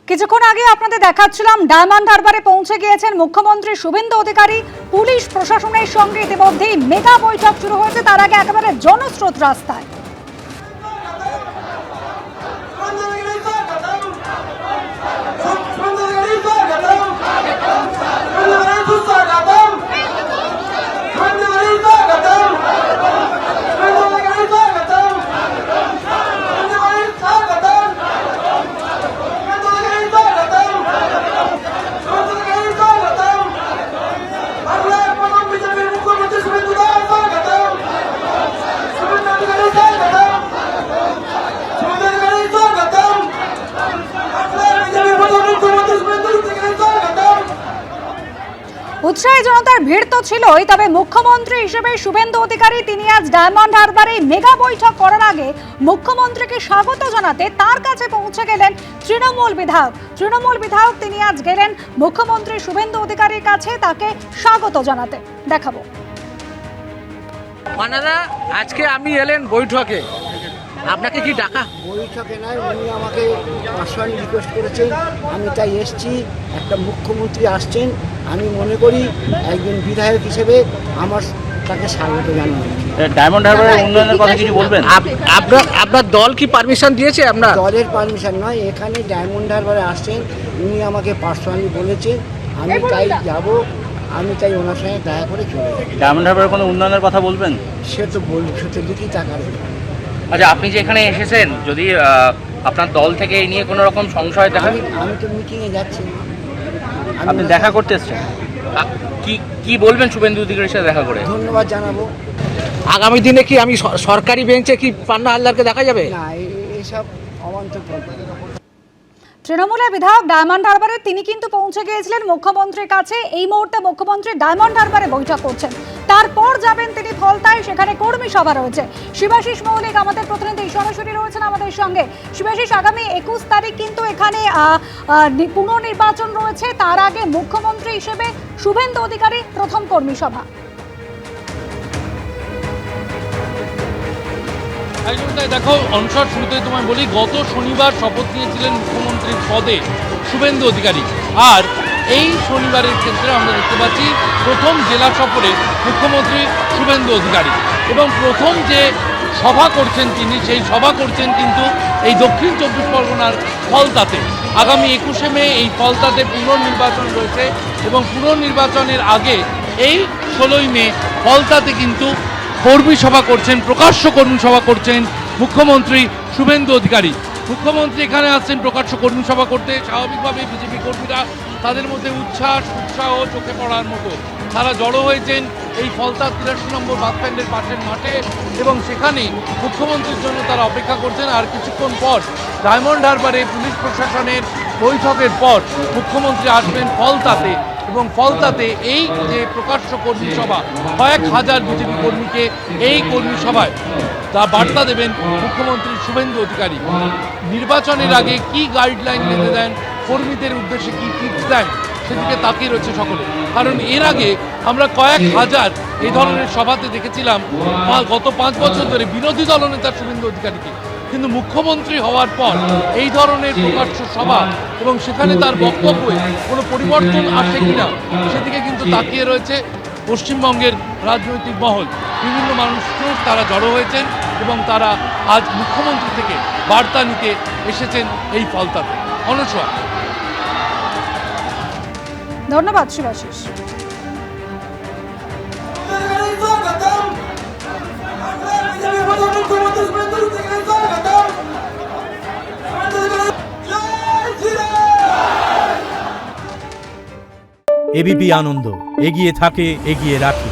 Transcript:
কিছুক্ষণ আগে আপনাদের দেখাচ্ছিলাম ডায়মন্ড হারবারে পৌঁছে গিয়েছেন মুখ্যমন্ত্রী শুভেন্দু অধিকারী। পুলিশ প্রশাসনের সঙ্গে ইতিমধ্যেই মেগা বৈঠক শুরু হয়েছে, তার আগে একেবারে জনস্রোত রাস্তায়। উৎসাহী জনতার ভিড় তো ছিলই, তবে মুখ্যমন্ত্রী হিসেবে শুভেন্দু অধিকারী তিনি আজ ডায়মন্ড হারবারে মেগা বৈঠক করার আগে মুখ্যমন্ত্রীকে স্বাগত জানাতে তার কাছে পৌঁছে গেলেন তৃণমূল বিধায়ক। তিনি আজ গেলেন মুখ্যমন্ত্রী শুভেন্দু অধিকারীর কাছে তাকে স্বাগত জানাতে। দেখাবো মানাদা, আজকে আমি এলেন বৈঠকে, আপনাকে কি ডাকা? বৈঠকে নয়, উনি আমাকে পার্সোনালি রিকোয়েস্ট করেছেন, আমি তাই এসেছি। একটা মুখ্যমন্ত্রী আসছেন, আমি মনে করি একজন বিধায়ক হিসেবে আমার তাকে স্বাগত জানানো। ডায়মন্ড হারবারের উন্নয়নের কথা কিছু বলবেন? আপনার দল কি পারমিশন দিয়েছে? আপনার দলের পারমিশন নয়, এখানে ডায়মন্ড হারবারে আসছেন, উনি আমাকে পার্সোনালি বলেছেন, আমি তাই যাব, আমি তাই ওনার সঙ্গে দেখা করে চলে যাই। ডায়মন্ড হারবারের কোনো উন্নয়নের কথা বলবেন? সে তো বলব, সে দিকেই তাকাবে। আচ্ছা, আপনি যে এখানে এসেছেন, যদি আপনার দল থেকে এই নিয়ে কোনো রকম সংশয় দেখা, আমি তো মিটিংয়ে যাচ্ছি। আপনি দেখা করতে এসছেন? কি বলবেন শুভেন্দু অধিকারীর সাথে দেখা করে? ধন্যবাদ জানাবো। আগামী দিনে কি আমি সরকারি বেঞ্চে কি পান্না হালদারকে দেখা যাবে? না, এসব অবান্তর। তৃণমূলের বিধায়ক ডায়মন্ড হারবারে তিনি কিন্তু পৌঁছে গিয়েছিলেন মুখ্যমন্ত্রীর কাছে। এই মুহূর্তে মুখ্যমন্ত্রী ডায়মন্ড হারবারে বৈঠক করছেন, তারপর যাবেন তিনি ফলতায়, সেখানে কর্মী সভা রয়েছে। শিবাশিস মৌলিক আমাদের প্রতিনিধি সরাসরি রয়েছেন আমাদের সঙ্গে। শিবাশিস, আগামী 21 তারিখ কিন্তু এখানে পুনর্নির্বাচন রয়েছে, তার আগে মুখ্যমন্ত্রী হিসেবে শুভেন্দু অধিকারী প্রথম কর্মী সভা। দেখো অনসর শুরুতে তোমায় বলি, গত শনিবার শপথ নিয়েছিলেন মুখ্যমন্ত্রীর পদে শুভেন্দু অধিকারী, আর এই শনিবারের ক্ষেত্রে আমরা দেখতে পাচ্ছি প্রথম জেলা সফরে মুখ্যমন্ত্রী শুভেন্দু অধিকারী, এবং প্রথম যে সভা করছেন তিনি, সেই সভা করছেন কিন্তু এই দক্ষিণ 24 পরগনার ফলতাতে। আগামী 21শে মে এই ফলতাতে পুনর্নির্বাচন রয়েছে, এবং পুনর্নির্বাচনের আগে এই 16ই মে ফলতাতে কিন্তু কর্মী সভা করছেন, প্রকাশ্য কর্মী সভা করছেন মুখ্যমন্ত্রী শুভেন্দু অধিকারী। মুখ্যমন্ত্রী এখানে আসছেন প্রকাশ্য কর্মী সভা করতে। স্বাভাবিকভাবে বিজেপি কর্মীরা, তাদের মধ্যে উৎসাহ চোখে পড়ার মতো, তারা জড়ো হয়েছেন এই ফলতা 83 নম্বর বাস স্ট্যান্ডের পাশের মাঠে, এবং সেখানে মুখ্যমন্ত্রীর জন্য তারা অপেক্ষা করছেন। আর কিছুক্ষণ পর ডায়মন্ড হারবারে পুলিশ প্রশাসনের বৈঠকের পর মুখ্যমন্ত্রী আসবেন ফলতাতে, এবং ফলতাতে এই যে প্রকাশ্য কর্মী সভা, কয়েক হাজার বিজেপি কর্মীকে এই কর্মী সভায় তা বার্তা দেবেন মুখ্যমন্ত্রী শুভেন্দু অধিকারী। নির্বাচনের আগে কি গাইডলাইন বেঁধে দেন, কর্মীদের উদ্দেশ্যে কি টিপস দেন, সেদিকে তাকিয়ে রয়েছে সকলে। কারণ এর আগে আমরা কয়েক হাজার এই ধরনের সভাতে দেখেছিলাম গত 5 বছর ধরে বিরোধী দলনেতা শুভেন্দু অধিকারীকে, কিন্তু মুখ্যমন্ত্রী হওয়ার পর এই ধরনের প্রকাশ্য সভা এবং সেখানে তার বক্তব্যে কোনো পরিবর্তন আসে কিনা, সেদিকে কিন্তু তাকিয়ে রয়েছে পশ্চিমবঙ্গের রাজনৈতিক মহল। বিভিন্ন মানুষ তারা জড়ো হয়েছেন, এবং তারা আজ মুখ্যমন্ত্রী থেকে বার্তা নিতে এসেছেন এই ফলতাতে। অনুসয়া, ধন্যবাদ শিবাশিস। এবিপি আনন্দ, এগিয়ে থাকে, এগিয়ে রাখে।